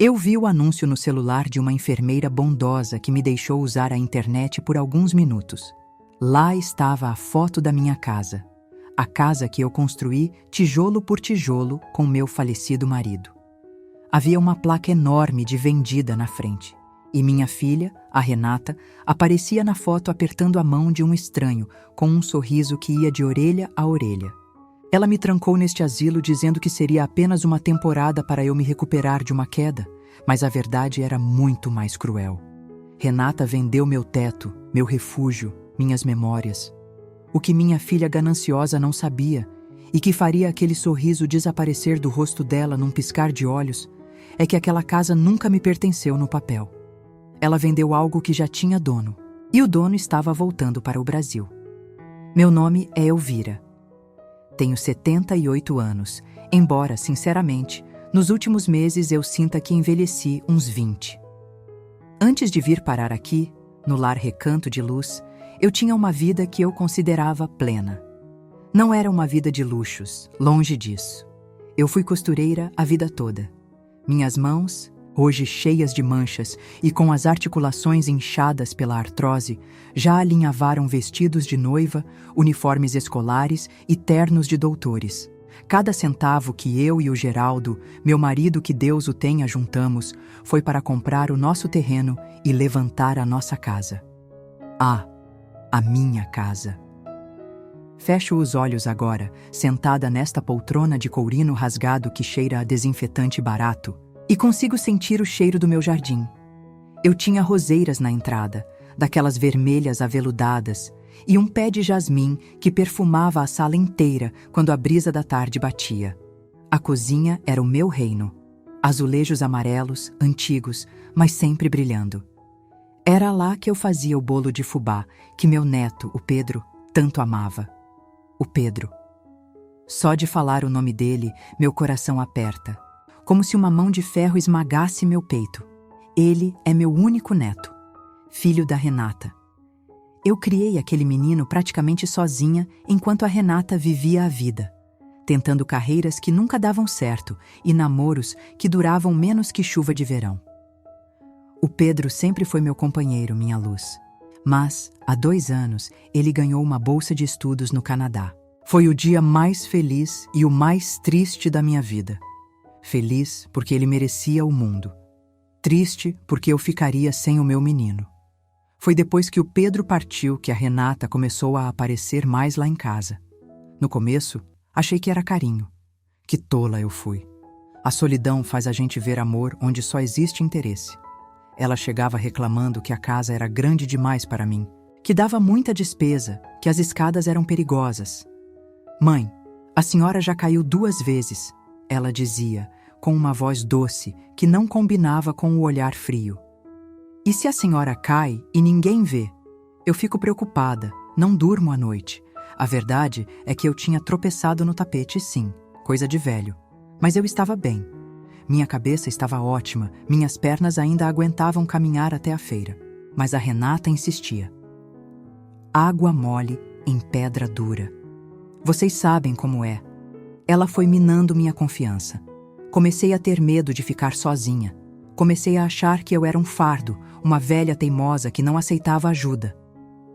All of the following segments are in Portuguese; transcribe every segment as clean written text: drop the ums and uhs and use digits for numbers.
Eu vi o anúncio no celular de uma enfermeira bondosa que me deixou usar a internet por alguns minutos. Lá estava a foto da minha casa. A casa que eu construí tijolo por tijolo com meu falecido marido. Havia uma placa enorme de vendida na frente. E minha filha, a Renata, aparecia na foto apertando a mão de um estranho, com um sorriso que ia de orelha a orelha. Ela me trancou neste asilo dizendo que seria apenas uma temporada para eu me recuperar de uma queda, mas a verdade era muito mais cruel. Renata vendeu meu teto, meu refúgio, minhas memórias. O que minha filha gananciosa não sabia, e que faria aquele sorriso desaparecer do rosto dela num piscar de olhos, é que aquela casa nunca me pertenceu no papel. Ela vendeu algo que já tinha dono, e o dono estava voltando para o Brasil. Meu nome é Elvira. Tenho 78 anos, embora, sinceramente, nos últimos meses eu sinta que envelheci uns 20. Antes de vir parar aqui, no lar Recanto de Luz, eu tinha uma vida que eu considerava plena. Não era uma vida de luxos, longe disso. Eu fui costureira a vida toda. Minhas mãos, hoje cheias de manchas e com as articulações inchadas pela artrose, já alinhavaram vestidos de noiva, uniformes escolares e ternos de doutores. Cada centavo que eu e o Geraldo, meu marido que Deus o tenha, juntamos, foi para comprar o nosso terreno e levantar a nossa casa. A minha casa. Fecho os olhos agora, sentada nesta poltrona de courino rasgado que cheira a desinfetante barato, e consigo sentir o cheiro do meu jardim. Eu tinha roseiras na entrada, daquelas vermelhas aveludadas, e um pé de jasmim que perfumava a sala inteira quando a brisa da tarde batia. A cozinha era o meu reino. Azulejos amarelos, antigos, mas sempre brilhando. Era lá que eu fazia o bolo de fubá, que meu neto, o Pedro, tanto amava. O Pedro. Só de falar o nome dele, meu coração aperta, como se uma mão de ferro esmagasse meu peito. Ele é meu único neto, filho da Renata. Eu criei aquele menino praticamente sozinha enquanto a Renata vivia a vida, tentando carreiras que nunca davam certo e namoros que duravam menos que chuva de verão. O Pedro sempre foi meu companheiro, minha luz. Mas, há 2 anos, ele ganhou uma bolsa de estudos no Canadá. Foi o dia mais feliz e o mais triste da minha vida. Feliz porque ele merecia o mundo. Triste porque eu ficaria sem o meu menino. Foi depois que o Pedro partiu que a Renata começou a aparecer mais lá em casa. No começo, achei que era carinho. Que tola eu fui. A solidão faz a gente ver amor onde só existe interesse. Ela chegava reclamando que a casa era grande demais para mim, que dava muita despesa, que as escadas eram perigosas. "Mãe, a senhora já caiu 2 vezes", ela dizia, com uma voz doce que não combinava com o olhar frio. "E se a senhora cai e ninguém vê? Eu fico preocupada, não durmo à noite. A verdade é que eu tinha tropeçado no tapete, sim, coisa de velho. Mas eu estava bem. Minha cabeça estava ótima, minhas pernas ainda aguentavam caminhar até a feira. Mas a Renata insistia. Água mole em pedra dura. Vocês sabem como é. Ela foi minando minha confiança. Comecei a ter medo de ficar sozinha. Comecei a achar que eu era um fardo, uma velha teimosa que não aceitava ajuda.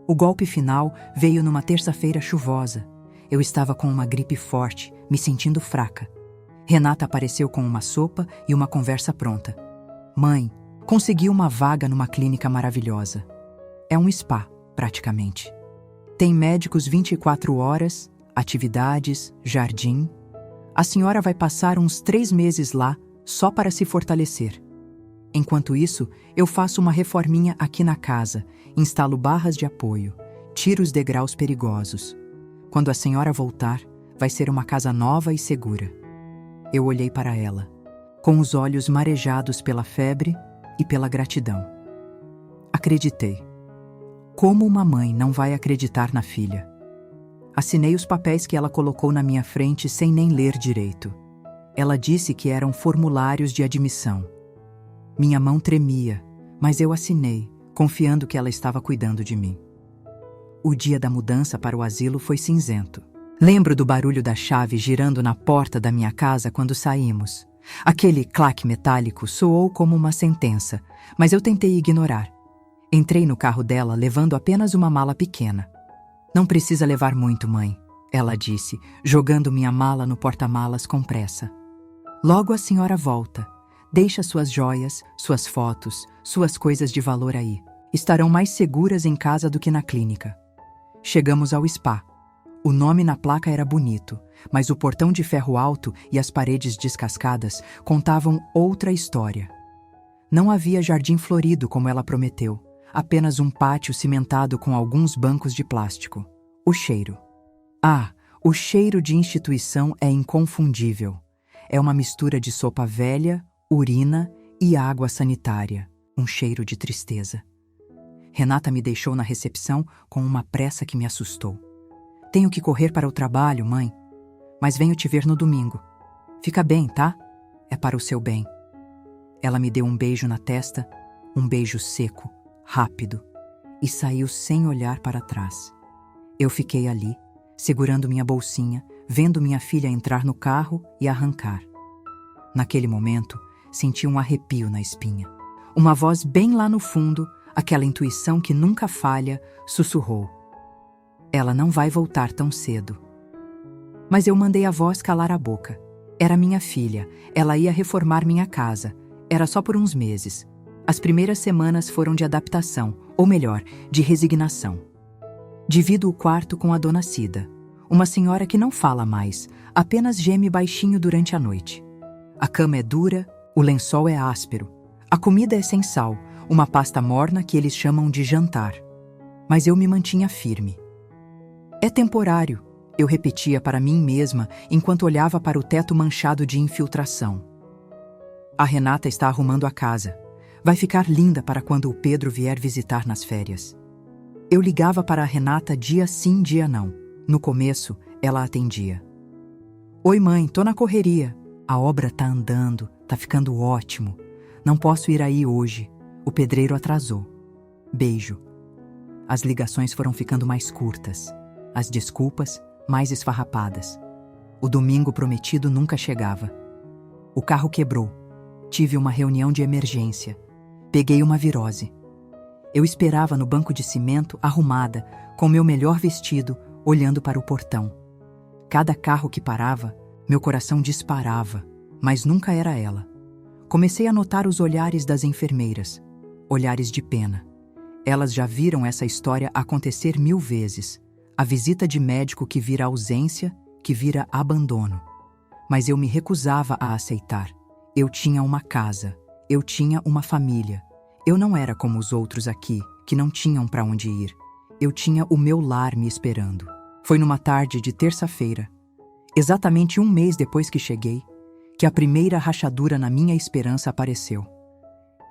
O golpe final veio numa terça-feira chuvosa. Eu estava com uma gripe forte, me sentindo fraca. Renata apareceu com uma sopa e uma conversa pronta. "Mãe, consegui uma vaga numa clínica maravilhosa. É um spa, praticamente. Tem médicos 24 horas, atividades, jardim. A senhora vai passar uns 3 meses lá só para se fortalecer. Enquanto isso, eu faço uma reforminha aqui na casa, instalo barras de apoio, tiro os degraus perigosos. Quando a senhora voltar, vai ser uma casa nova e segura." Eu olhei para ela, com os olhos marejados pela febre e pela gratidão. Acreditei. Como uma mãe não vai acreditar na filha? Assinei os papéis que ela colocou na minha frente sem nem ler direito. Ela disse que eram formulários de admissão. Minha mão tremia, mas eu assinei, confiando que ela estava cuidando de mim. O dia da mudança para o asilo foi cinzento. Lembro do barulho da chave girando na porta da minha casa quando saímos. Aquele claque metálico soou como uma sentença, mas eu tentei ignorar. Entrei no carro dela levando apenas uma mala pequena. Não precisa levar muito, mãe, ela disse, jogando minha mala no porta-malas com pressa. Logo a senhora volta. Deixa suas joias, suas fotos, suas coisas de valor aí. Estarão mais seguras em casa do que na clínica. Chegamos ao spa. O nome na placa era bonito, mas o portão de ferro alto e as paredes descascadas contavam outra história. Não havia jardim florido como ela prometeu, apenas um pátio cimentado com alguns bancos de plástico. O cheiro. Ah, o cheiro de instituição é inconfundível. É uma mistura de sopa velha, urina e água sanitária. Um cheiro de tristeza. Renata me deixou na recepção com uma pressa que me assustou. Tenho que correr para o trabalho, mãe, mas venho te ver no domingo. Fica bem, tá? É para o seu bem. Ela me deu um beijo na testa, um beijo seco, rápido, e saiu sem olhar para trás. Eu fiquei ali, segurando minha bolsinha, vendo minha filha entrar no carro e arrancar. Naquele momento, senti um arrepio na espinha. Uma voz bem lá no fundo, aquela intuição que nunca falha, sussurrou. Ela não vai voltar tão cedo. Mas eu mandei a voz calar a boca. Era minha filha, ela ia reformar minha casa. Era só por uns meses. As primeiras semanas foram de adaptação, ou melhor, de resignação. Divido o quarto com a dona Cida, uma senhora que não fala mais, apenas geme baixinho durante a noite. A cama é dura, o lençol é áspero. A comida é sem sal, uma pasta morna que eles chamam de jantar. Mas eu me mantinha firme. É temporário, eu repetia para mim mesma enquanto olhava para o teto manchado de infiltração. A Renata está arrumando a casa. Vai ficar linda para quando o Pedro vier visitar nas férias. Eu ligava para a Renata dia sim, dia não. No começo, ela atendia. Oi mãe, tô na correria. A obra tá andando, tá ficando ótimo. Não posso ir aí hoje. O pedreiro atrasou. Beijo. As ligações foram ficando mais curtas. As desculpas, mais esfarrapadas. O domingo prometido nunca chegava. O carro quebrou. Tive uma reunião de emergência. Peguei uma virose. Eu esperava no banco de cimento, arrumada, com meu melhor vestido, olhando para o portão. Cada carro que parava, meu coração disparava, mas nunca era ela. Comecei a notar os olhares das enfermeiras. Olhares de pena. Elas já viram essa história acontecer 1000 vezes. A visita de médico que vira ausência, que vira abandono. Mas eu me recusava a aceitar. Eu tinha uma casa. Eu tinha uma família. Eu não era como os outros aqui, que não tinham para onde ir. Eu tinha o meu lar me esperando. Foi numa tarde de terça-feira, exatamente um mês depois que cheguei, que a primeira rachadura na minha esperança apareceu.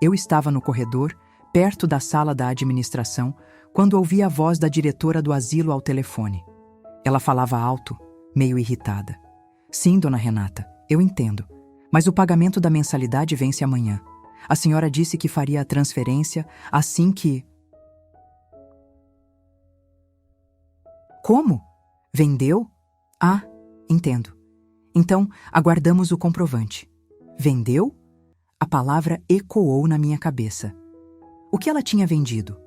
Eu estava no corredor, perto da sala da administração, quando ouvi a voz da diretora do asilo ao telefone. Ela falava alto, meio irritada. Sim, dona Renata, eu entendo. Mas o pagamento da mensalidade vence amanhã. A senhora disse que faria a transferência assim que... Como? Vendeu? Ah, entendo. Então, aguardamos o comprovante. Vendeu? A palavra ecoou na minha cabeça. O que ela tinha vendido?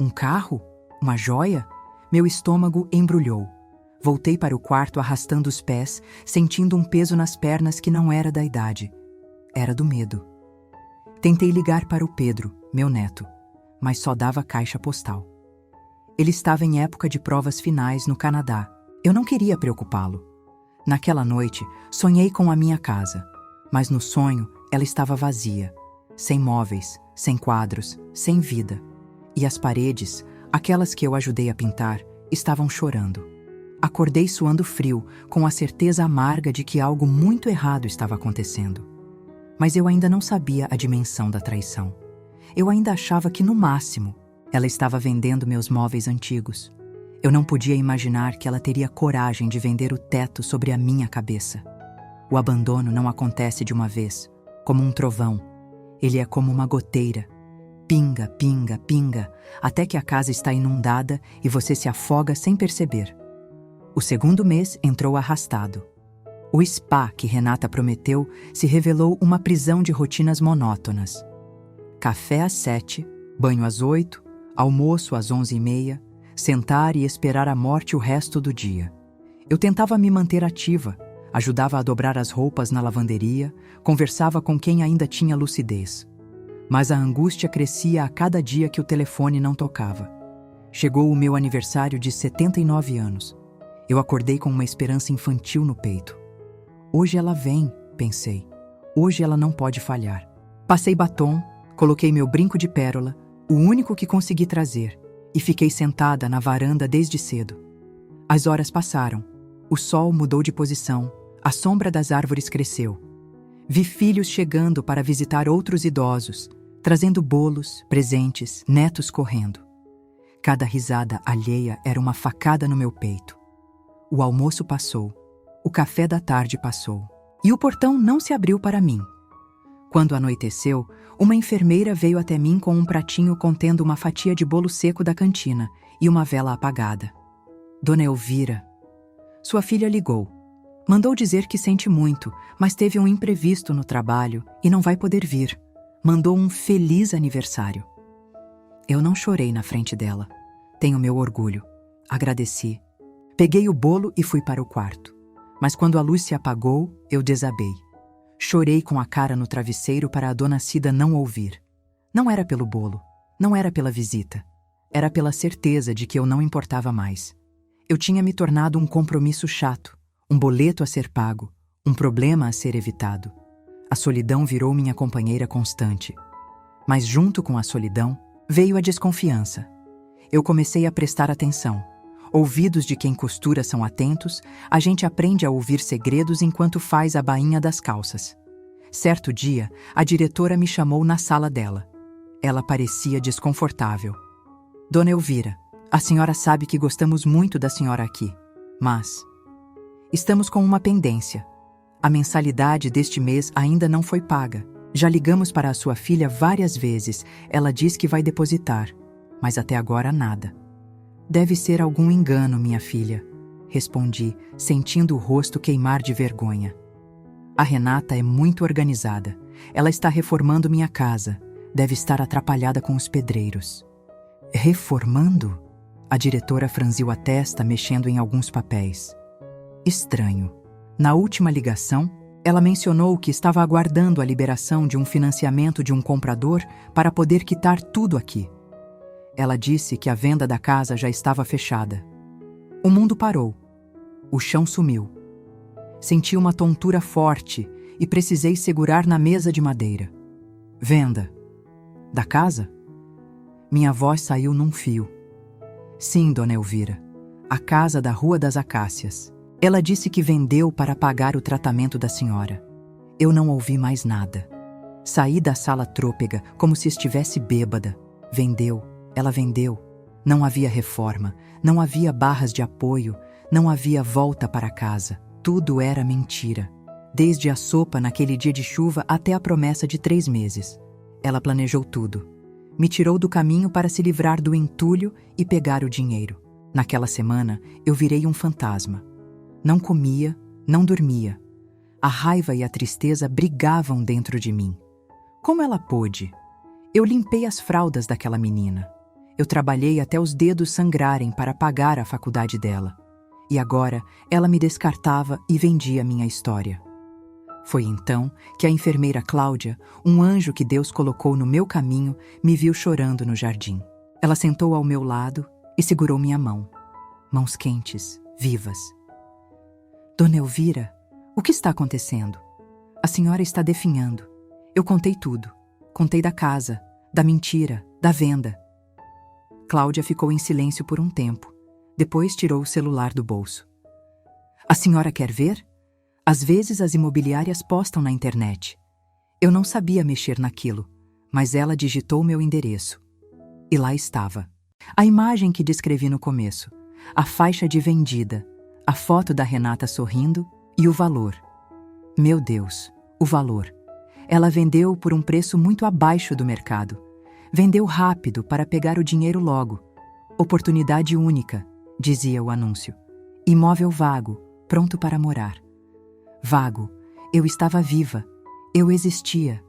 Um carro? Uma joia? Meu estômago embrulhou. Voltei para o quarto arrastando os pés, sentindo um peso nas pernas que não era da idade. Era do medo. Tentei ligar para o Pedro, meu neto, mas só dava caixa postal. Ele estava em época de provas finais no Canadá. Eu não queria preocupá-lo. Naquela noite, sonhei com a minha casa, mas no sonho ela estava vazia, sem móveis, sem quadros, sem vida. E as paredes, aquelas que eu ajudei a pintar, estavam chorando. Acordei suando frio, com a certeza amarga de que algo muito errado estava acontecendo. Mas eu ainda não sabia a dimensão da traição. Eu ainda achava que, no máximo, ela estava vendendo meus móveis antigos. Eu não podia imaginar que ela teria coragem de vender o teto sobre a minha cabeça. O abandono não acontece de uma vez, como um trovão. Ele é como uma goteira. Pinga, pinga, pinga, até que a casa está inundada e você se afoga sem perceber. O segundo mês entrou arrastado. O spa que Renata prometeu se revelou uma prisão de rotinas monótonas. Café às 7, banho às 8, almoço às 11h30, sentar e esperar a morte o resto do dia. Eu tentava me manter ativa, ajudava a dobrar as roupas na lavanderia, conversava com quem ainda tinha lucidez. Mas a angústia crescia a cada dia que o telefone não tocava. Chegou o meu aniversário de 79 anos. Eu acordei com uma esperança infantil no peito. Hoje ela vem, pensei. Hoje ela não pode falhar. Passei batom, coloquei meu brinco de pérola, o único que consegui trazer, e fiquei sentada na varanda desde cedo. As horas passaram. O sol mudou de posição, a sombra das árvores cresceu. Vi filhos chegando para visitar outros idosos, trazendo bolos, presentes, netos correndo. Cada risada alheia era uma facada no meu peito. O almoço passou, o café da tarde passou, e o portão não se abriu para mim. Quando anoiteceu, uma enfermeira veio até mim com um pratinho contendo uma fatia de bolo seco da cantina e uma vela apagada. Dona Elvira. Sua filha ligou. Mandou dizer que sente muito, mas teve um imprevisto no trabalho e não vai poder vir. Mandou um feliz aniversário. Eu não chorei na frente dela. Tenho meu orgulho. Agradeci. Peguei o bolo e fui para o quarto. Mas quando a luz se apagou, eu desabei. Chorei com a cara no travesseiro para a dona Cida não ouvir. Não era pelo bolo, não era pela visita. Era pela certeza de que eu não importava mais. Eu tinha me tornado um compromisso chato, um boleto a ser pago, um problema a ser evitado. A solidão virou minha companheira constante. Mas junto com a solidão, veio a desconfiança. Eu comecei a prestar atenção. Ouvidos de quem costura são atentos, a gente aprende a ouvir segredos enquanto faz a bainha das calças. Certo dia, a diretora me chamou na sala dela. Ela parecia desconfortável. Dona Elvira, a senhora sabe que gostamos muito da senhora aqui, mas estamos com uma pendência. A mensalidade deste mês ainda não foi paga. Já ligamos para a sua filha várias vezes. Ela diz que vai depositar, mas até agora nada. Deve ser algum engano, minha filha, respondi, sentindo o rosto queimar de vergonha. A Renata é muito organizada. Ela está reformando minha casa. Deve estar atrapalhada com os pedreiros. Reformando? A diretora franziu a testa, mexendo em alguns papéis. Estranho. Na última ligação, ela mencionou que estava aguardando a liberação de um financiamento de um comprador para poder quitar tudo aqui. Ela disse que a venda da casa já estava fechada. O mundo parou. O chão sumiu. Senti uma tontura forte e precisei segurar na mesa de madeira. Venda. Da casa? Minha voz saiu num fio. Sim, dona Elvira. A casa da Rua das Acácias. Ela disse que vendeu para pagar o tratamento da senhora. Eu não ouvi mais nada. Saí da sala trôpega como se estivesse bêbada. Vendeu. Ela vendeu. Não havia reforma, não havia barras de apoio, não havia volta para casa. Tudo era mentira. Desde a sopa naquele dia de chuva até a promessa de 3 meses. Ela planejou tudo. Me tirou do caminho para se livrar do entulho e pegar o dinheiro. Naquela semana, eu virei um fantasma. Não comia, não dormia. A raiva e a tristeza brigavam dentro de mim. Como ela pôde? Eu limpei as fraldas daquela menina. Eu trabalhei até os dedos sangrarem para pagar a faculdade dela. E agora, ela me descartava e vendia minha história. Foi então que a enfermeira Cláudia, um anjo que Deus colocou no meu caminho, me viu chorando no jardim. Ela sentou ao meu lado e segurou minha mão. Mãos quentes, vivas. Dona Elvira, o que está acontecendo? A senhora está definhando. Eu contei tudo. Contei da casa, da mentira, da venda. Cláudia ficou em silêncio por um tempo. Depois tirou o celular do bolso. A senhora quer ver? Às vezes as imobiliárias postam na internet. Eu não sabia mexer naquilo, mas ela digitou meu endereço. E lá estava. A imagem que descrevi no começo. A faixa de vendida. A foto da Renata sorrindo e o valor. Meu Deus, o valor. Ela vendeu por um preço muito abaixo do mercado. Vendeu rápido para pegar o dinheiro logo. Oportunidade única, dizia o anúncio. Imóvel vago, pronto para morar. Vago. Eu estava viva. Eu existia.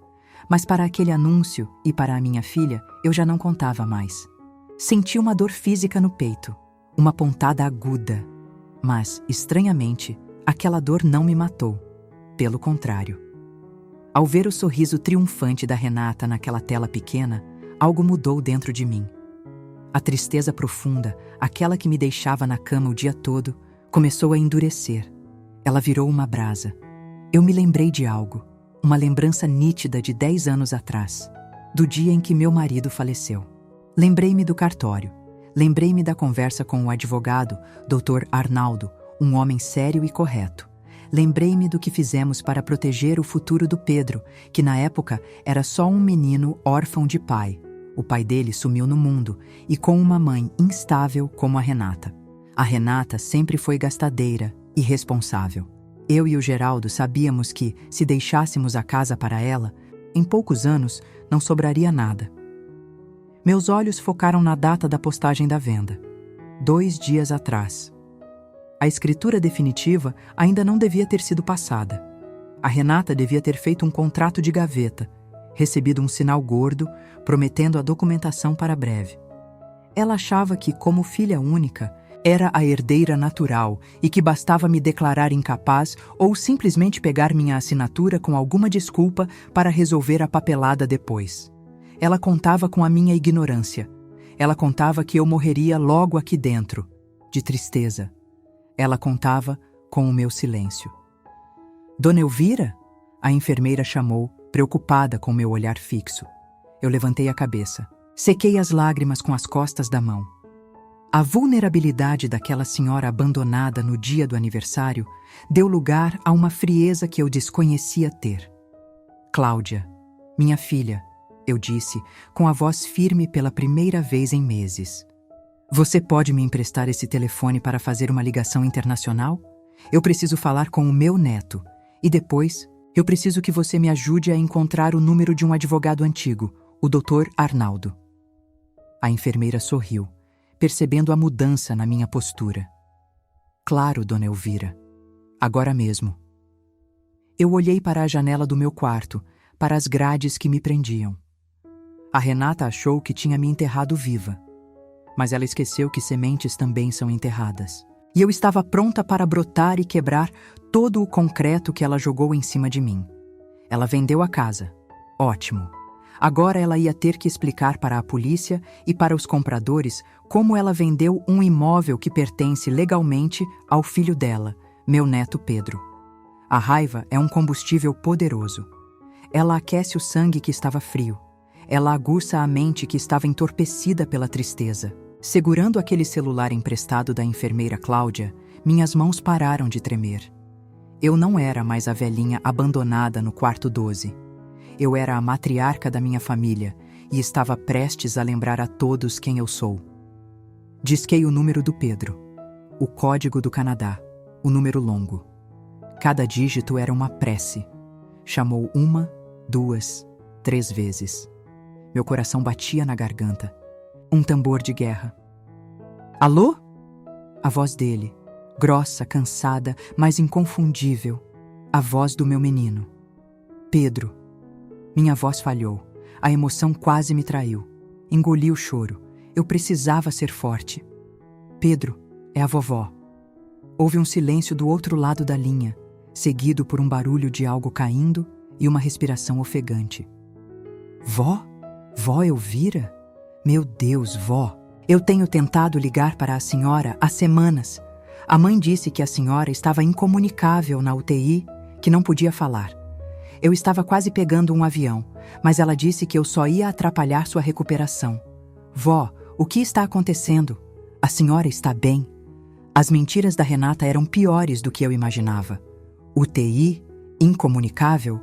Mas para aquele anúncio e para a minha filha, eu já não contava mais. Senti uma dor física no peito, uma pontada aguda. Mas, estranhamente, aquela dor não me matou. Pelo contrário. Ao ver o sorriso triunfante da Renata naquela tela pequena, algo mudou dentro de mim. A tristeza profunda, aquela que me deixava na cama o dia todo, começou a endurecer. Ela virou uma brasa. Eu me lembrei de algo, uma lembrança nítida de 10 anos atrás, do dia em que meu marido faleceu. Lembrei-me do cartório. Lembrei-me da conversa com o advogado, Dr. Arnaldo, um homem sério e correto. Lembrei-me do que fizemos para proteger o futuro do Pedro, que na época era só um menino órfão de pai. O pai dele sumiu no mundo, e com uma mãe instável como a Renata. A Renata sempre foi gastadeira, irresponsável. Eu e o Geraldo sabíamos que, se deixássemos a casa para ela, em poucos anos não sobraria nada. Meus olhos focaram na data da postagem da venda. 2 dias atrás. A escritura definitiva ainda não devia ter sido passada. A Renata devia ter feito um contrato de gaveta, recebido um sinal gordo, prometendo a documentação para breve. Ela achava que, como filha única, era a herdeira natural e que bastava me declarar incapaz ou simplesmente pegar minha assinatura com alguma desculpa para resolver a papelada depois. Ela contava com a minha ignorância. Ela contava que eu morreria logo aqui dentro, de tristeza. Ela contava com o meu silêncio. Dona Elvira? A enfermeira chamou, preocupada com meu olhar fixo. Eu levantei a cabeça. Sequei as lágrimas com as costas da mão. A vulnerabilidade daquela senhora abandonada no dia do aniversário deu lugar a uma frieza que eu desconhecia ter. Cláudia, minha filha, eu disse, com a voz firme pela primeira vez em meses. Você pode me emprestar esse telefone para fazer uma ligação internacional? Eu preciso falar com o meu neto. E depois, eu preciso que você me ajude a encontrar o número de um advogado antigo, o Dr. Arnaldo. A enfermeira sorriu, percebendo a mudança na minha postura. Claro, Dona Elvira. Agora mesmo. Eu olhei para a janela do meu quarto, para as grades que me prendiam. A Renata achou que tinha me enterrado viva. Mas ela esqueceu que sementes também são enterradas. E eu estava pronta para brotar e quebrar todo o concreto que ela jogou em cima de mim. Ela vendeu a casa. Ótimo. Agora ela ia ter que explicar para a polícia e para os compradores como ela vendeu um imóvel que pertence legalmente ao filho dela, meu neto Pedro. A raiva é um combustível poderoso. Ela aquece o sangue que estava frio. Ela aguça a mente que estava entorpecida pela tristeza. Segurando aquele celular emprestado da enfermeira Cláudia, minhas mãos pararam de tremer. Eu não era mais a velhinha abandonada no quarto 12. Eu era a matriarca da minha família e estava prestes a lembrar a todos quem eu sou. Disquei o número do Pedro, o código do Canadá, o número longo. Cada dígito era uma prece. Chamou 1, 2, 3 vezes. Meu coração batia na garganta. Um tambor de guerra. Alô? A voz dele, grossa, cansada, mas inconfundível. A voz do meu menino. Pedro. Minha voz falhou. A emoção quase me traiu. Engoli o choro. Eu precisava ser forte. Pedro, é a vovó. Houve um silêncio do outro lado da linha, seguido por um barulho de algo caindo e uma respiração ofegante. Vó? Vó Elvira? Meu Deus, vó! Eu tenho tentado ligar para a senhora há semanas. A mãe disse que a senhora estava incomunicável na UTI, que não podia falar. Eu estava quase pegando um avião, mas ela disse que eu só ia atrapalhar sua recuperação. Vó, o que está acontecendo? A senhora está bem? As mentiras da Renata eram piores do que eu imaginava. UTI? Incomunicável?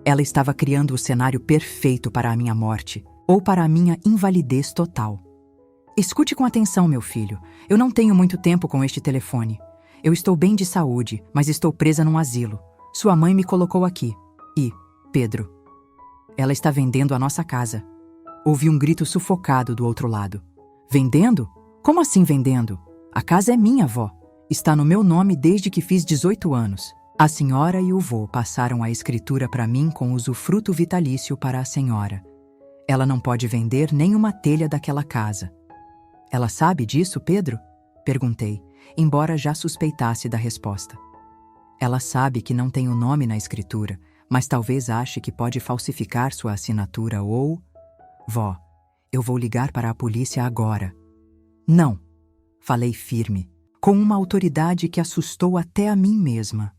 Ela estava criando o cenário perfeito para a minha morte, ou para a minha invalidez total. Escute com atenção, meu filho. Eu não tenho muito tempo com este telefone. Eu estou bem de saúde, mas estou presa num asilo. Sua mãe me colocou aqui. E, Pedro, ela está vendendo a nossa casa. Ouvi um grito sufocado do outro lado. Vendendo? Como assim vendendo? A casa é minha, vó. Está no meu nome desde que fiz 18 anos. A senhora e o vô passaram a escritura para mim com usufruto vitalício para a senhora. Ela não pode vender nem uma telha daquela casa. Ela sabe disso, Pedro? Perguntei, embora já suspeitasse da resposta. Ela sabe que não tem o nome na escritura, mas talvez ache que pode falsificar sua assinatura ou... Vó, eu vou ligar para a polícia agora. Não, falei firme, com uma autoridade que assustou até a mim mesma.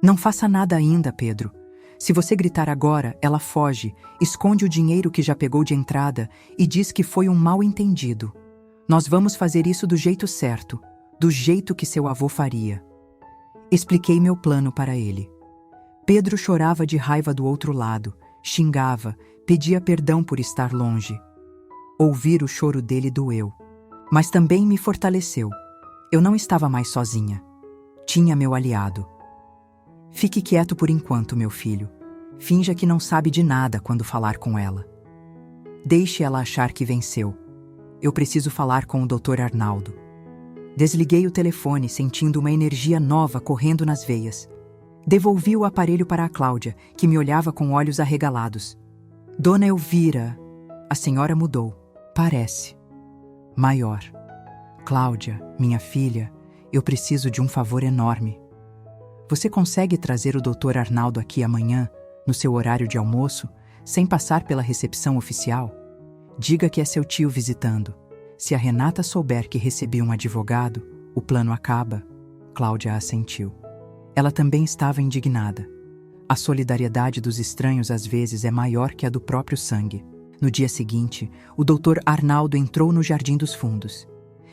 Não faça nada ainda, Pedro. Se você gritar agora, ela foge, esconde o dinheiro que já pegou de entrada e diz que foi um mal-entendido. Nós vamos fazer isso do jeito certo, do jeito que seu avô faria. Expliquei meu plano para ele. Pedro chorava de raiva do outro lado, xingava, pedia perdão por estar longe. Ouvir o choro dele doeu, mas também me fortaleceu. Eu não estava mais sozinha. Tinha meu aliado. Fique quieto por enquanto, meu filho. Finja que não sabe de nada quando falar com ela. Deixe ela achar que venceu. Eu preciso falar com o Dr. Arnaldo. Desliguei o telefone, sentindo uma energia nova correndo nas veias. Devolvi o aparelho para a Cláudia, que me olhava com olhos arregalados. Dona Elvira, a senhora mudou. Parece. Maior. Cláudia, minha filha, eu preciso de um favor enorme. Você consegue trazer o Dr. Arnaldo aqui amanhã, no seu horário de almoço, sem passar pela recepção oficial? Diga que é seu tio visitando. Se a Renata souber que recebi um advogado, o plano acaba. Cláudia assentiu. Ela também estava indignada. A solidariedade dos estranhos às vezes é maior que a do próprio sangue. No dia seguinte, o Dr. Arnaldo entrou no Jardim dos Fundos.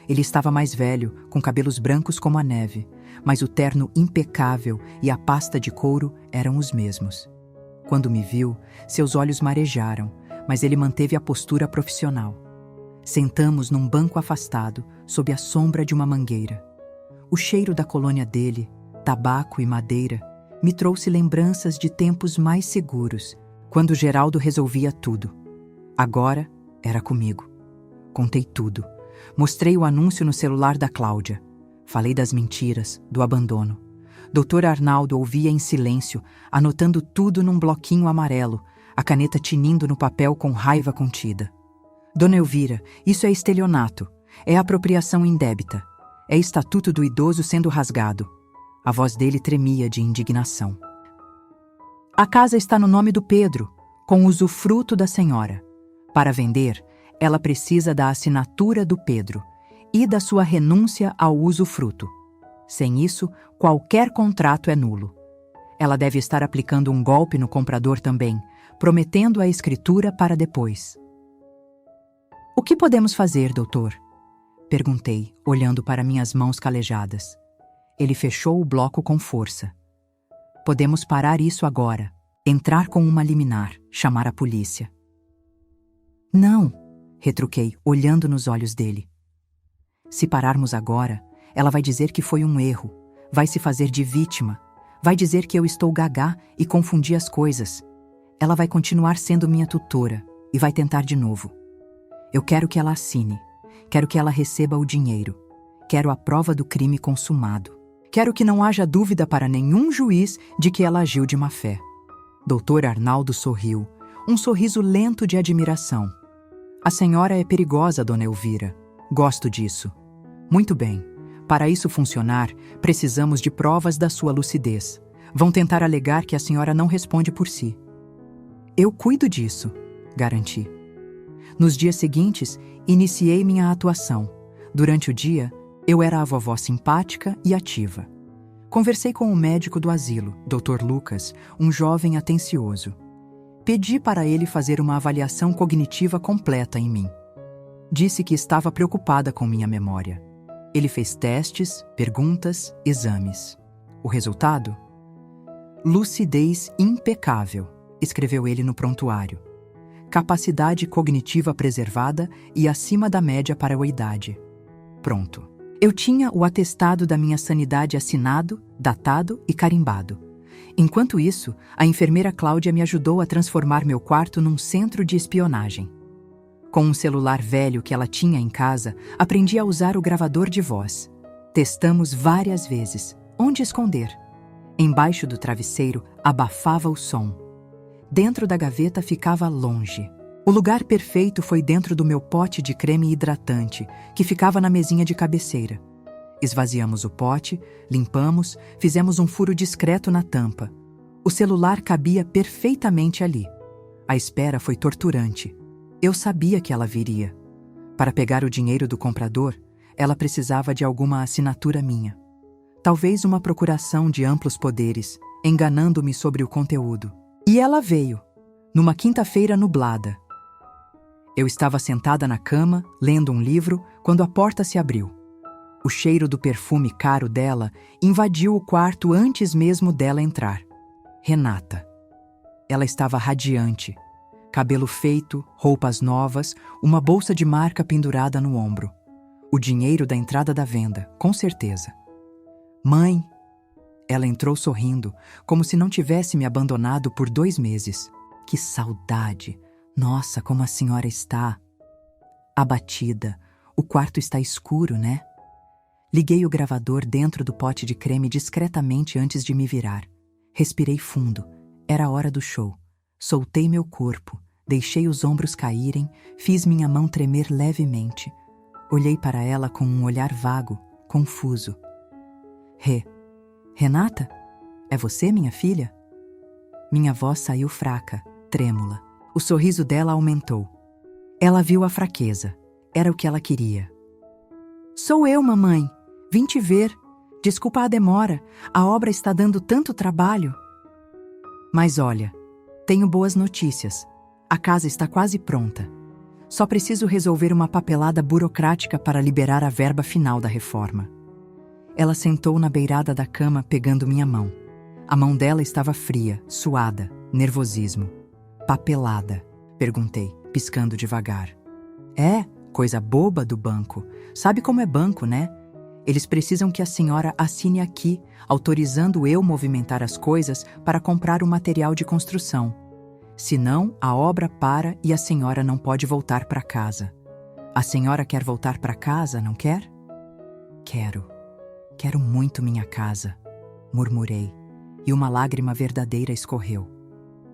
Ele estava mais velho, com cabelos brancos como a neve, mas o terno impecável e a pasta de couro eram os mesmos. Quando me viu, seus olhos marejaram, mas ele manteve a postura profissional. Sentamos num banco afastado, sob a sombra de uma mangueira. O cheiro da colônia dele, tabaco e madeira, me trouxe lembranças de tempos mais seguros, quando Geraldo resolvia tudo. Agora era comigo. Contei tudo. Mostrei o anúncio no celular da Cláudia. Falei das mentiras, do abandono. Dr. Arnaldo ouvia em silêncio, anotando tudo num bloquinho amarelo, a caneta tinindo no papel com raiva contida. Dona Elvira, isso é estelionato. É apropriação indébita. É estatuto do idoso sendo rasgado. A voz dele tremia de indignação. A casa está no nome do Pedro, com usufruto da senhora. Para vender, ela precisa da assinatura do Pedro e da sua renúncia ao usufruto. Sem isso, qualquer contrato é nulo. Ela deve estar aplicando um golpe no comprador também, prometendo a escritura para depois. O que podemos fazer, doutor? Perguntei, olhando para minhas mãos calejadas. Ele fechou o bloco com força. Podemos parar isso agora, entrar com uma liminar, chamar a polícia. Não, retruquei, olhando nos olhos dele. Se pararmos agora, ela vai dizer que foi um erro, vai se fazer de vítima, vai dizer que eu estou gagá e confundi as coisas. Ela vai continuar sendo minha tutora e vai tentar de novo. Eu quero que ela assine, quero que ela receba o dinheiro, quero a prova do crime consumado. Quero que não haja dúvida para nenhum juiz de que ela agiu de má fé. Dr. Arnaldo sorriu, um sorriso lento de admiração. A senhora é perigosa, Dona Elvira. Gosto disso. Muito bem. Para isso funcionar, precisamos de provas da sua lucidez. Vão tentar alegar que a senhora não responde por si. Eu cuido disso, garanti. Nos dias seguintes, iniciei minha atuação. Durante o dia, eu era a vovó simpática e ativa. Conversei com o médico do asilo, Dr. Lucas, um jovem atencioso. Pedi para ele fazer uma avaliação cognitiva completa em mim. Disse que estava preocupada com minha memória. Ele fez testes, perguntas, exames. O resultado? Lucidez impecável, escreveu ele no prontuário. Capacidade cognitiva preservada e acima da média para a idade. Pronto. Eu tinha o atestado da minha sanidade assinado, datado e carimbado. Enquanto isso, a enfermeira Cláudia me ajudou a transformar meu quarto num centro de espionagem. Com um celular velho que ela tinha em casa, aprendi a usar o gravador de voz. Testamos várias vezes. Onde esconder? Embaixo do travesseiro abafava o som. Dentro da gaveta ficava longe. O lugar perfeito foi dentro do meu pote de creme hidratante, que ficava na mesinha de cabeceira. Esvaziamos o pote, limpamos, fizemos um furo discreto na tampa. O celular cabia perfeitamente ali. A espera foi torturante. Eu sabia que ela viria. Para pegar o dinheiro do comprador, ela precisava de alguma assinatura minha. Talvez uma procuração de amplos poderes, enganando-me sobre o conteúdo. E ela veio, numa quinta-feira nublada. Eu estava sentada na cama, lendo um livro, quando a porta se abriu. O cheiro do perfume caro dela invadiu o quarto antes mesmo dela entrar. Renata. Ela estava radiante. Cabelo feito, roupas novas, uma bolsa de marca pendurada no ombro. O dinheiro da entrada da venda, com certeza. Mãe! Ela entrou sorrindo, como se não tivesse me abandonado por 2 meses. Que saudade! Nossa, como a senhora está! Abatida. O quarto está escuro, né? Liguei o gravador dentro do pote de creme discretamente antes de me virar. Respirei fundo. Era a hora do show. Soltei meu corpo, deixei os ombros caírem, fiz minha mão tremer levemente. Olhei para ela com um olhar vago, confuso. Renata? É você, minha filha? Minha voz saiu fraca, trêmula. O sorriso dela aumentou. Ela viu a fraqueza. Era o que ela queria. Sou eu, mamãe. Vim te ver. Desculpa a demora. A obra está dando tanto trabalho. Mas olha, tenho boas notícias. A casa está quase pronta. Só preciso resolver uma papelada burocrática para liberar a verba final da reforma. Ela sentou na beirada da cama pegando minha mão. A mão dela estava fria, suada, nervosismo. Papelada? Perguntei, piscando devagar. É, coisa boba do banco. Sabe como é banco, né? Eles precisam que a senhora assine aqui, autorizando eu movimentar as coisas para comprar o material de construção. Senão, a obra para e a senhora não pode voltar para casa. A senhora quer voltar para casa, não quer? Quero. Quero muito minha casa, murmurei, e uma lágrima verdadeira escorreu.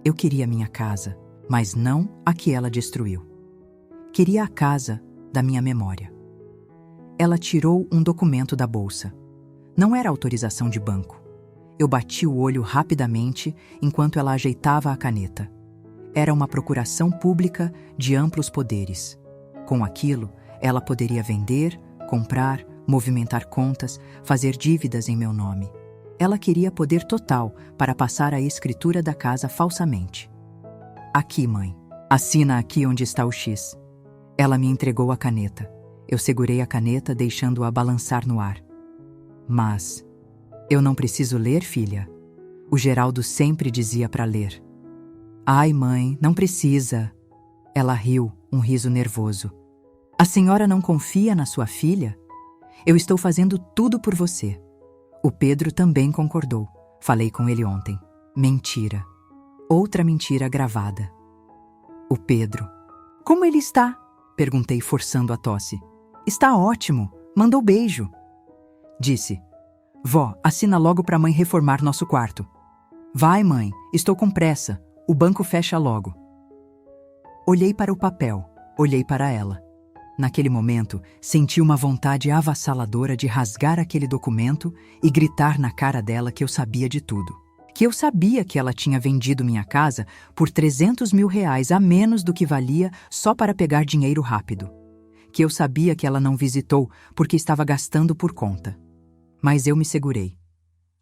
Eu queria minha casa, mas não a que ela destruiu. Queria a casa da minha memória. Ela tirou um documento da bolsa. Não era autorização de banco. Eu bati o olho rapidamente enquanto ela ajeitava a caneta. Era uma procuração pública de amplos poderes. Com aquilo, ela poderia vender, comprar, movimentar contas, fazer dívidas em meu nome. Ela queria poder total para passar a escritura da casa falsamente. Aqui, mãe. Assina aqui onde está o X. Ela me entregou a caneta. Eu segurei a caneta, deixando-a balançar no ar. Mas, eu não preciso ler, filha? O Geraldo sempre dizia para ler. Ai, mãe, não precisa. Ela riu, um riso nervoso. A senhora não confia na sua filha? Eu estou fazendo tudo por você. O Pedro também concordou. Falei com ele ontem. Mentira. Outra mentira gravada. O Pedro. Como ele está? Perguntei, forçando a tosse. Está ótimo. Mandou beijo. Disse. Vó, assina logo para a mãe reformar nosso quarto. Vai, mãe. Estou com pressa. O banco fecha logo. Olhei para o papel. Olhei para ela. Naquele momento, senti uma vontade avassaladora de rasgar aquele documento e gritar na cara dela que eu sabia de tudo. Que eu sabia que ela tinha vendido minha casa por 300 mil reais a menos do que valia só para pegar dinheiro rápido. Que eu sabia que ela não visitou porque estava gastando por conta. Mas eu me segurei.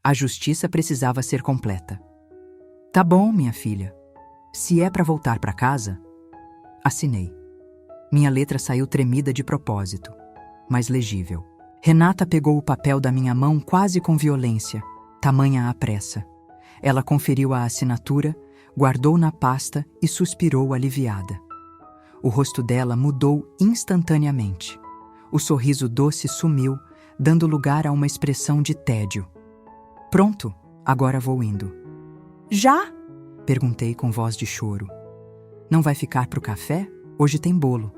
A justiça precisava ser completa. Tá bom, minha filha. Se é para voltar para casa, assinei. Minha letra saiu tremida de propósito, mas legível. Renata pegou o papel da minha mão quase com violência, tamanha a pressa. Ela conferiu a assinatura, guardou na pasta e suspirou aliviada. O rosto dela mudou instantaneamente. O sorriso doce sumiu, dando lugar a uma expressão de tédio. Pronto, agora vou indo. Já? Perguntei com voz de choro. Não vai ficar pro café? Hoje tem bolo.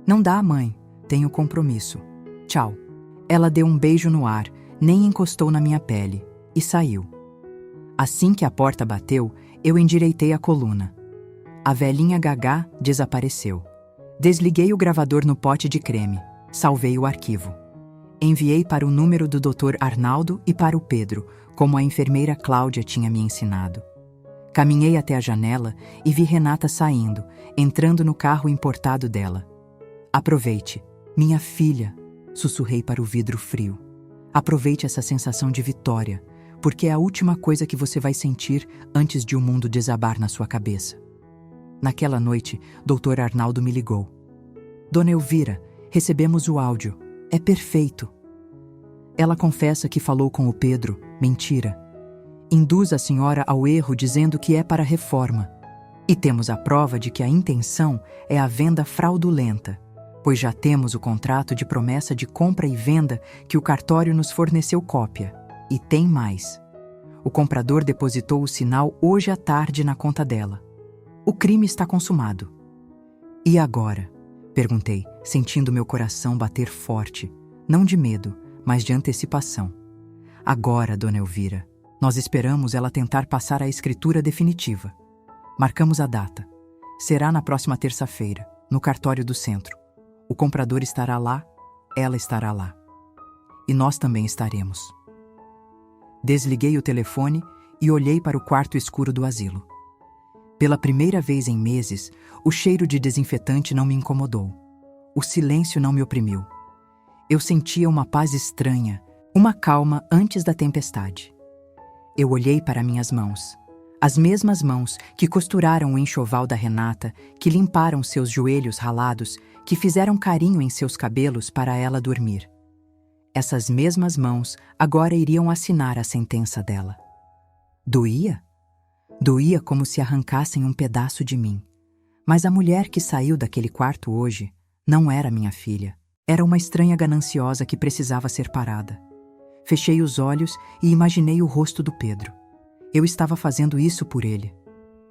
Não dá, mãe. Tenho compromisso. Tchau. Ela deu um beijo no ar, nem encostou na minha pele. e saiu. Assim que a porta bateu, eu endireitei a coluna. A velhinha Gagá desapareceu. Desliguei o gravador no pote de creme. Salvei o arquivo. Enviei para o número do Dr. Arnaldo e para o Pedro, como a enfermeira Cláudia tinha me ensinado. Caminhei até a janela e vi Renata saindo, entrando no carro importado dela. Aproveite, minha filha, sussurrei para o vidro frio. Aproveite essa sensação de vitória, porque é a última coisa que você vai sentir antes de o mundo desabar na sua cabeça. Naquela noite, Dr. Arnaldo me ligou. Dona Elvira, recebemos o áudio. É perfeito. Ela confessa que falou com o Pedro. Mentira. Induz a senhora ao erro dizendo que é para reforma. E temos a prova de que a intenção é a venda fraudulenta, pois já temos o contrato de promessa de compra e venda que o cartório nos forneceu cópia. E tem mais. O comprador depositou o sinal hoje à tarde na conta dela. O crime está consumado. E agora? Perguntei, sentindo meu coração bater forte, não de medo, mas de antecipação. Agora, Dona Elvira, nós esperamos ela tentar passar a escritura definitiva. Marcamos a data. Será na próxima terça-feira, no cartório do centro. O comprador estará lá, ela estará lá. E nós também estaremos. Desliguei o telefone e olhei para o quarto escuro do asilo. Pela primeira vez em meses, o cheiro de desinfetante não me incomodou. O silêncio não me oprimiu. Eu sentia uma paz estranha, uma calma antes da tempestade. Eu olhei para minhas mãos. As mesmas mãos que costuraram o enxoval da Renata, que limparam seus joelhos ralados, que fizeram carinho em seus cabelos para ela dormir. Essas mesmas mãos agora iriam assinar a sentença dela. Doía? Doía como se arrancassem um pedaço de mim. Mas a mulher que saiu daquele quarto hoje não era minha filha. Era uma estranha gananciosa que precisava ser parada. Fechei os olhos e imaginei o rosto do Pedro. Eu estava fazendo isso por ele,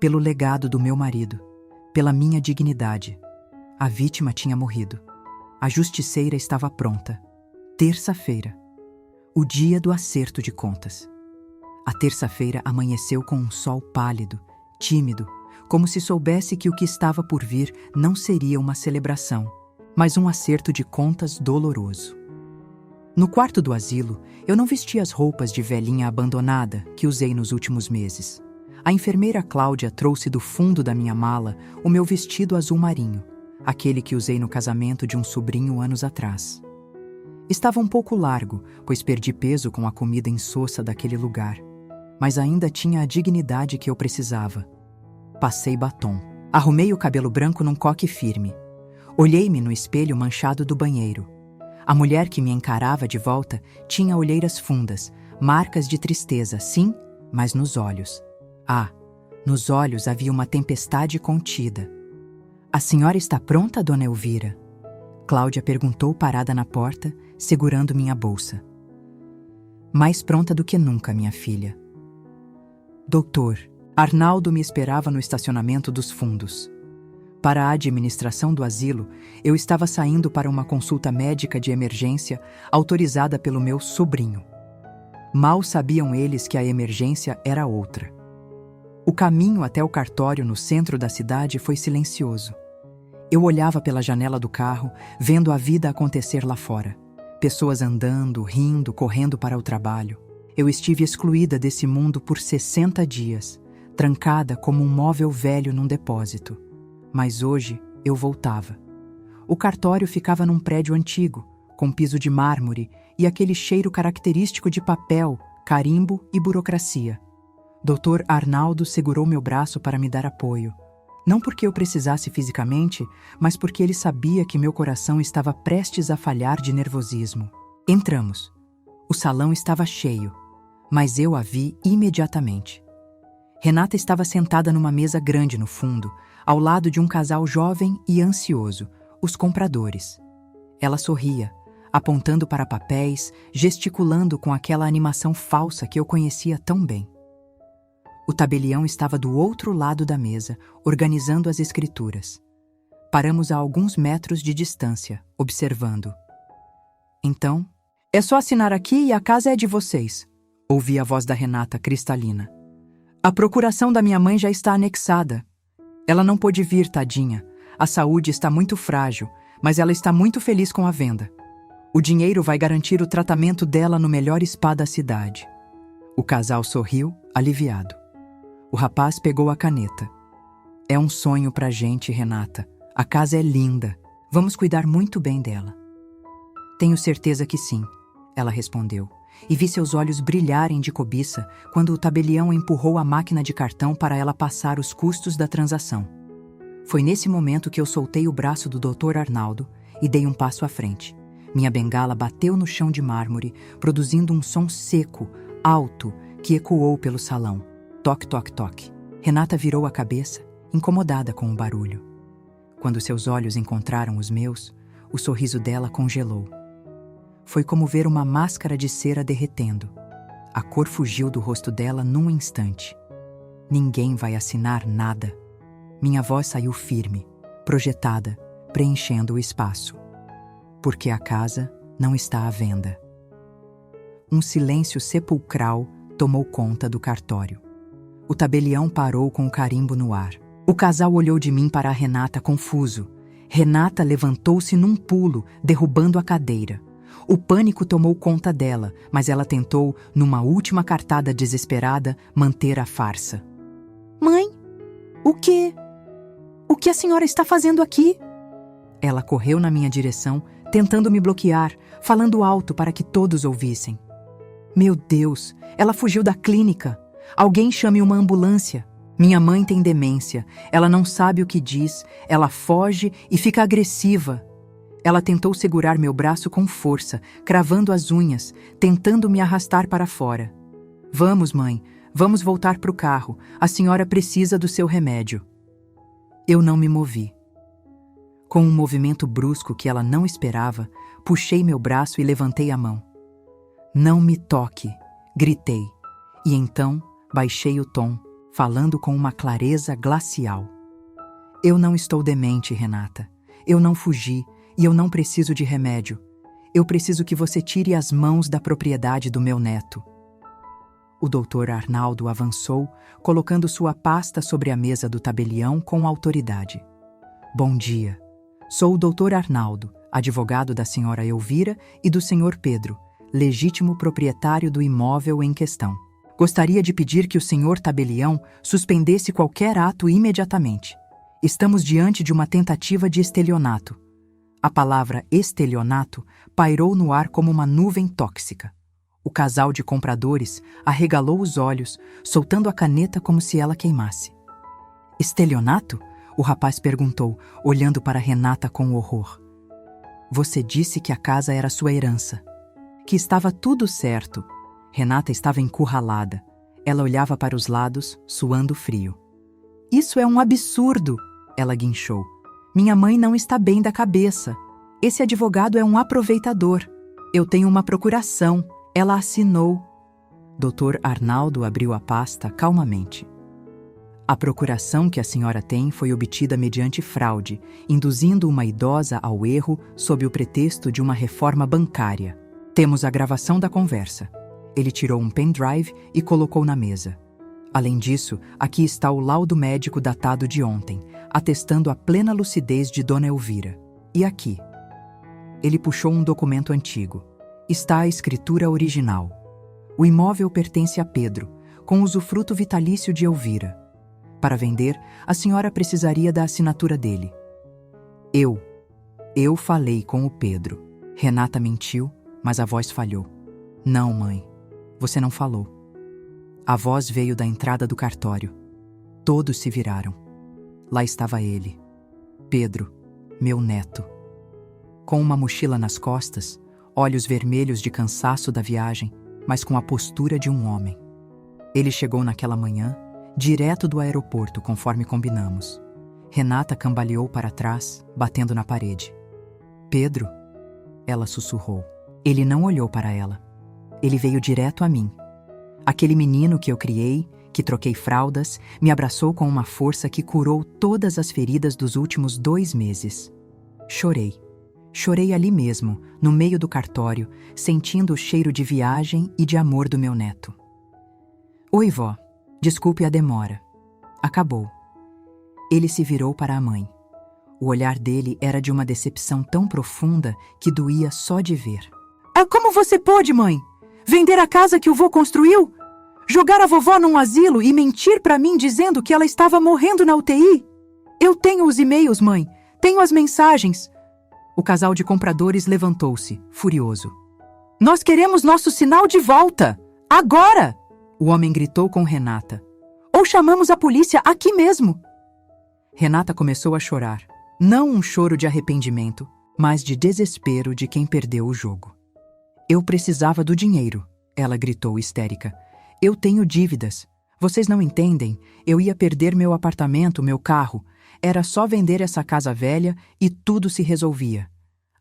pelo legado do meu marido, pela minha dignidade. A vítima tinha morrido. A justiceira estava pronta. Terça-feira, o dia do acerto de contas. A terça-feira amanheceu com um sol pálido, tímido, como se soubesse que o que estava por vir não seria uma celebração, mas um acerto de contas doloroso. No quarto do asilo, eu não vestia as roupas de velhinha abandonada que usei nos últimos meses. A enfermeira Cláudia trouxe do fundo da minha mala o meu vestido azul marinho, aquele que usei no casamento de um sobrinho anos atrás. Estava um pouco largo, pois perdi peso com a comida insossa daquele lugar, mas ainda tinha a dignidade que eu precisava. Passei batom. Arrumei o cabelo branco num coque firme. Olhei-me no espelho manchado do banheiro. A mulher que me encarava de volta tinha olheiras fundas, marcas de tristeza, sim, mas nos olhos. Ah, nos olhos havia uma tempestade contida. A senhora está pronta, Dona Elvira? Cláudia perguntou parada na porta, segurando minha bolsa. Mais pronta do que nunca, minha filha. Doutor, Arnaldo me esperava no estacionamento dos fundos. Para a administração do asilo, eu estava saindo para uma consulta médica de emergência autorizada pelo meu sobrinho. Mal sabiam eles que a emergência era outra. O caminho até o cartório no centro da cidade foi silencioso. Eu olhava pela janela do carro, vendo a vida acontecer lá fora. Pessoas andando, rindo, correndo para o trabalho. Eu estive excluída desse mundo por 60 dias, trancada como um móvel velho num depósito. Mas hoje eu voltava. O cartório ficava num prédio antigo, com piso de mármore e aquele cheiro característico de papel, carimbo e burocracia. Dr. Arnaldo segurou meu braço para me dar apoio. Não porque eu precisasse fisicamente, mas porque ele sabia que meu coração estava prestes a falhar de nervosismo. Entramos. O salão estava cheio, mas eu a vi imediatamente. Renata estava sentada numa mesa grande no fundo, ao lado de um casal jovem e ansioso, os compradores. Ela sorria, apontando para papéis, gesticulando com aquela animação falsa que eu conhecia tão bem. O tabelião estava do outro lado da mesa, organizando as escrituras. Paramos a alguns metros de distância, observando. Então, é só assinar aqui e a casa é de vocês. Ouvi a voz da Renata cristalina. A procuração da minha mãe já está anexada. Ela não pôde vir, tadinha. A saúde está muito frágil, mas ela está muito feliz com a venda. O dinheiro vai garantir o tratamento dela no melhor spa da cidade. O casal sorriu, aliviado. O rapaz pegou a caneta. É um sonho pra gente, Renata. A casa é linda. Vamos cuidar muito bem dela. Tenho certeza que sim, ela respondeu, e vi seus olhos brilharem de cobiça quando o tabelião empurrou a máquina de cartão para ela passar os custos da transação. Foi nesse momento que eu soltei o braço do Dr. Arnaldo e dei um passo à frente. Minha bengala bateu no chão de mármore, produzindo um som seco, alto, que ecoou pelo salão. Toque, toque, toque. Renata virou a cabeça, incomodada com o barulho. Quando seus olhos encontraram os meus, o sorriso dela congelou. Foi como ver uma máscara de cera derretendo. A cor fugiu do rosto dela num instante. Ninguém vai assinar nada. Minha voz saiu firme, projetada, preenchendo o espaço. Porque a casa não está à venda. Um silêncio sepulcral tomou conta do cartório. O tabelião parou com o carimbo no ar. O casal olhou de mim para a Renata confuso. Renata levantou-se num pulo, derrubando a cadeira. O pânico tomou conta dela, mas ela tentou, numa última cartada desesperada, manter a farsa. Mãe, o quê? O que a senhora está fazendo aqui? Ela correu na minha direção, tentando me bloquear, falando alto para que todos ouvissem. Meu Deus, ela fugiu da clínica. Alguém chame uma ambulância. Minha mãe tem demência. Ela não sabe o que diz. Ela foge e fica agressiva. Ela tentou segurar meu braço com força, cravando as unhas, tentando me arrastar para fora. Vamos, mãe. Vamos voltar para o carro. A senhora precisa do seu remédio. Eu não me movi. Com um movimento brusco que ela não esperava, puxei meu braço e levantei a mão. Não me toque, gritei. E então baixei o tom, falando com uma clareza glacial. Eu não estou demente, Renata. Eu não fugi e eu não preciso de remédio. Eu preciso que você tire as mãos da propriedade do meu neto. O Dr. Arnaldo avançou, colocando sua pasta sobre a mesa do tabelião com autoridade. Bom dia. Sou o Dr. Arnaldo, advogado da senhora Elvira e do senhor Pedro, legítimo proprietário do imóvel em questão. Gostaria de pedir que o senhor tabelião suspendesse qualquer ato imediatamente. Estamos diante de uma tentativa de estelionato. A palavra estelionato pairou no ar como uma nuvem tóxica. O casal de compradores arregalou os olhos, soltando a caneta como se ela queimasse. Estelionato? O rapaz perguntou, olhando para Renata com horror. Você disse que a casa era sua herança. Que estava tudo certo. Renata estava encurralada. Ela olhava para os lados, suando frio. Isso é um absurdo, ela guinchou. Minha mãe não está bem da cabeça. Esse advogado é um aproveitador. Eu tenho uma procuração. Ela assinou. Dr. Arnaldo abriu a pasta calmamente. A procuração que a senhora tem foi obtida mediante fraude, induzindo uma idosa ao erro sob o pretexto de uma reforma bancária. Temos a gravação da conversa. Ele tirou um pendrive e colocou na mesa. Além disso, aqui está o laudo médico datado de ontem, atestando a plena lucidez de Dona Elvira. E aqui? Ele puxou um documento antigo. Está a escritura original. O imóvel pertence a Pedro, com usufruto vitalício de Elvira. Para vender, a senhora precisaria da assinatura dele. Eu falei com o Pedro. Renata mentiu, mas a voz falhou. Não, mãe, você não falou. A voz veio da entrada do cartório. Todos se viraram. Lá estava ele, Pedro, meu neto. Com uma mochila nas costas, olhos vermelhos de cansaço da viagem, mas com a postura de um homem. Ele chegou naquela manhã, direto do aeroporto, conforme combinamos. Renata cambaleou para trás, batendo na parede. Pedro? Ela sussurrou. Ele não olhou para ela. Ele veio direto a mim. Aquele menino que eu criei, que troquei fraldas, me abraçou com uma força que curou todas as feridas dos últimos 2 meses. Chorei. Chorei ali mesmo, no meio do cartório, sentindo o cheiro de viagem e de amor do meu neto. Oi, vó. Desculpe a demora. Acabou. Ele se virou para a mãe. O olhar dele era de uma decepção tão profunda que doía só de ver. Como você pôde, mãe? Vender a casa que o vô construiu? Jogar a vovó num asilo e mentir para mim dizendo que ela estava morrendo na UTI? Eu tenho os e-mails, mãe. Tenho as mensagens. O casal de compradores levantou-se, furioso. Nós queremos nosso sinal de volta! Agora! O homem gritou com Renata. Ou chamamos a polícia aqui mesmo! Renata começou a chorar. Não um choro de arrependimento, mas de desespero de quem perdeu o jogo. Eu precisava do dinheiro, ela gritou histérica. Eu tenho dívidas. Vocês não entendem. Eu ia perder meu apartamento, meu carro. Era só vender essa casa velha e tudo se resolvia.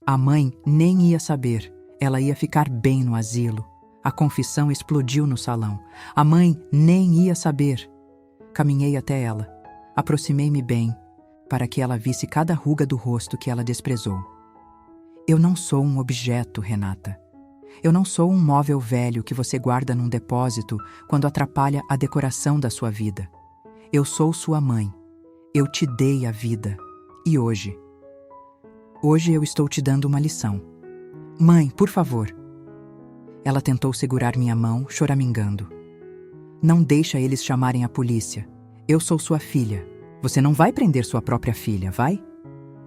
A mãe nem ia saber. Ela ia ficar bem no asilo. A confissão explodiu no salão. A mãe nem ia saber. Caminhei até ela. Aproximei-me bem, para que ela visse cada ruga do rosto que ela desprezou. Eu não sou um objeto, Renata. Eu não sou um móvel velho que você guarda num depósito quando atrapalha a decoração da sua vida. Eu sou sua mãe. Eu te dei a vida. E hoje? Hoje eu estou te dando uma lição. Mãe, por favor. Ela tentou segurar minha mão, choramingando. Não deixa eles chamarem a polícia. Eu sou sua filha. Você não vai prender sua própria filha, vai?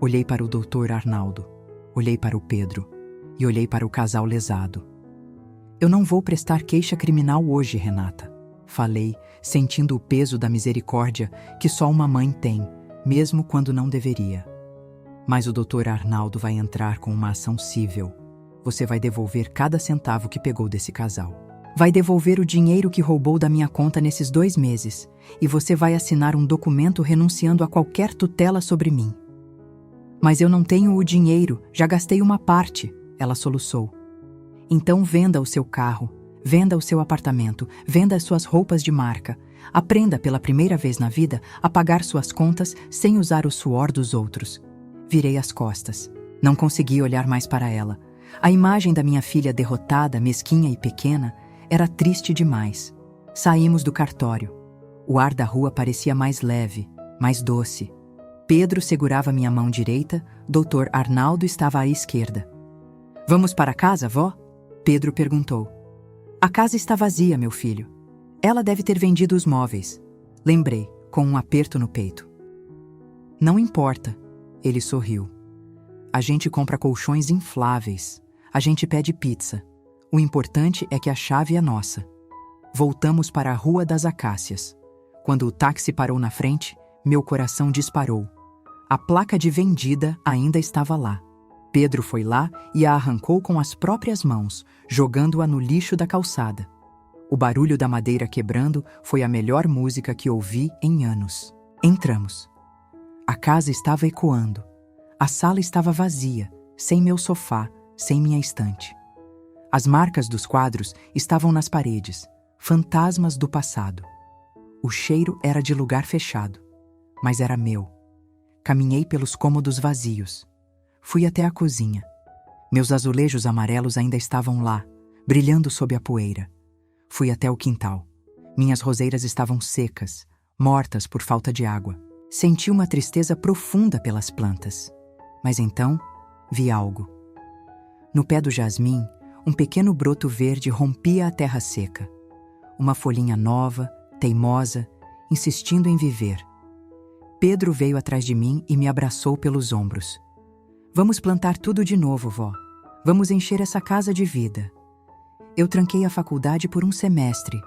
Olhei para o Dr. Arnaldo. Olhei para o Pedro. E olhei para o casal lesado. Eu não vou prestar queixa criminal hoje, Renata. Falei, sentindo o peso da misericórdia que só uma mãe tem, mesmo quando não deveria. Mas o Dr. Arnaldo vai entrar com uma ação cível. Você vai devolver cada centavo que pegou desse casal. Vai devolver o dinheiro que roubou da minha conta nesses 2 meses. E você vai assinar um documento renunciando a qualquer tutela sobre mim. Mas eu não tenho o dinheiro, já gastei uma parte, ela soluçou. Então venda o seu carro, venda o seu apartamento, venda as suas roupas de marca. Aprenda pela primeira vez na vida a pagar suas contas sem usar o suor dos outros. Virei as costas. Não consegui olhar mais para ela. A imagem da minha filha derrotada, mesquinha e pequena, era triste demais. Saímos do cartório. O ar da rua parecia mais leve, mais doce. Pedro segurava minha mão direita, Dr. Arnaldo estava à esquerda. Vamos para casa, vó? Pedro perguntou. A casa está vazia, meu filho. Ela deve ter vendido os móveis. Lembrei, com um aperto no peito. Não importa, ele sorriu. A gente compra colchões infláveis. A gente pede pizza. O importante é que a chave é nossa. Voltamos para a Rua das Acácias. Quando o táxi parou na frente, meu coração disparou. A placa de vendida ainda estava lá. Pedro foi lá e a arrancou com as próprias mãos, jogando-a no lixo da calçada. O barulho da madeira quebrando foi a melhor música que ouvi em anos. Entramos. A casa estava ecoando. A sala estava vazia, sem meu sofá, sem minha estante. As marcas dos quadros estavam nas paredes, fantasmas do passado. O cheiro era de lugar fechado, mas era meu. Caminhei pelos cômodos vazios. Fui até a cozinha. Meus azulejos amarelos ainda estavam lá, brilhando sob a poeira. Fui até o quintal. Minhas roseiras estavam secas, mortas por falta de água. Senti uma tristeza profunda pelas plantas. Mas então, vi algo. No pé do jasmim, um pequeno broto verde rompia a terra seca. Uma folhinha nova, teimosa, insistindo em viver. Pedro veio atrás de mim e me abraçou pelos ombros. Vamos plantar tudo de novo, vó. Vamos encher essa casa de vida. Eu tranquei a faculdade por um semestre.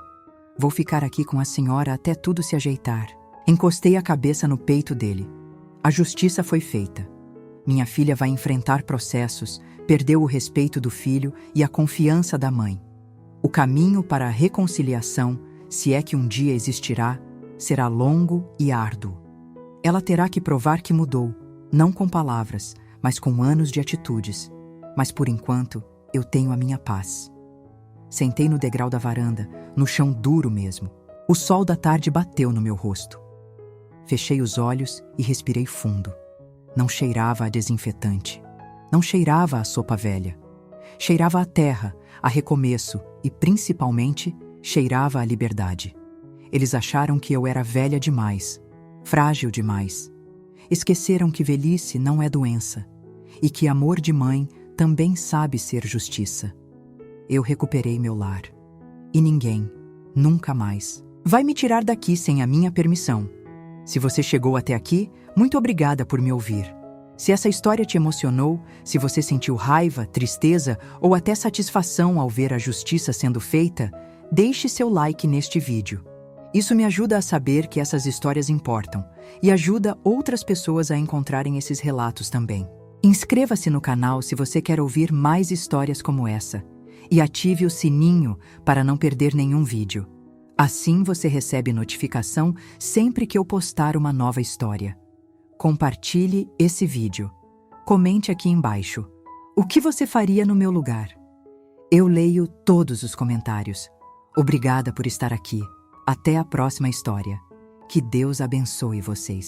Vou ficar aqui com a senhora até tudo se ajeitar. Encostei a cabeça no peito dele. A justiça foi feita. Minha filha vai enfrentar processos, perdeu o respeito do filho e a confiança da mãe. O caminho para a reconciliação, se é que um dia existirá, será longo e árduo. Ela terá que provar que mudou, não com palavras, mas com anos de atitudes. Mas por enquanto, eu tenho a minha paz. Sentei no degrau da varanda, no chão duro mesmo. O sol da tarde bateu no meu rosto. Fechei os olhos e respirei fundo. Não cheirava a desinfetante. Não cheirava a sopa velha. Cheirava a terra, a recomeço e, principalmente, cheirava a liberdade. Eles acharam que eu era velha demais, frágil demais. Esqueceram que velhice não é doença e que amor de mãe também sabe ser justiça. Eu recuperei meu lar. E ninguém, nunca mais, vai me tirar daqui sem a minha permissão. Se você chegou até aqui, muito obrigada por me ouvir. Se essa história te emocionou, se você sentiu raiva, tristeza ou até satisfação ao ver a justiça sendo feita, deixe seu like neste vídeo. Isso me ajuda a saber que essas histórias importam e ajuda outras pessoas a encontrarem esses relatos também. Inscreva-se no canal se você quer ouvir mais histórias como essa e ative o sininho para não perder nenhum vídeo. Assim você recebe notificação sempre que eu postar uma nova história. Compartilhe esse vídeo. Comente aqui embaixo. O que você faria no meu lugar? Eu leio todos os comentários. Obrigada por estar aqui. Até a próxima história. Que Deus abençoe vocês.